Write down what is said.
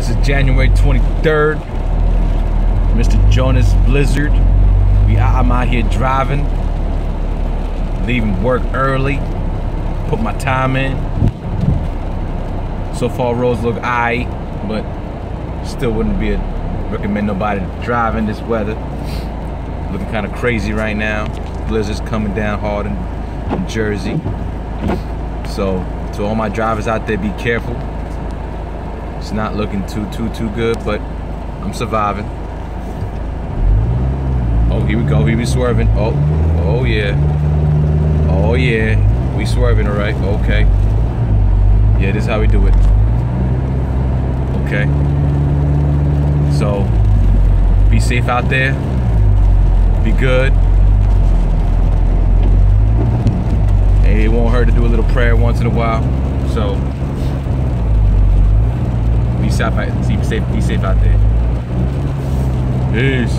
This is January 23rd. Mr. Jonas Blizzard. I'm out here driving, leaving work early, put my time in. So far roads look alright, but still wouldn't recommend nobody to drive in this weather. Looking kind of crazy right now. Blizzard's coming down hard in Jersey. So to all my drivers out there, be careful. It's not looking too good, but I'm surviving. Oh, here we go. Here we swerving. Oh yeah. Oh yeah. We swerving, all right. Okay. Yeah, this is how we do it. Okay. So, be safe out there. Be good. Hey, it won't hurt to do a little prayer once in a while. So, be safe out there. Peace.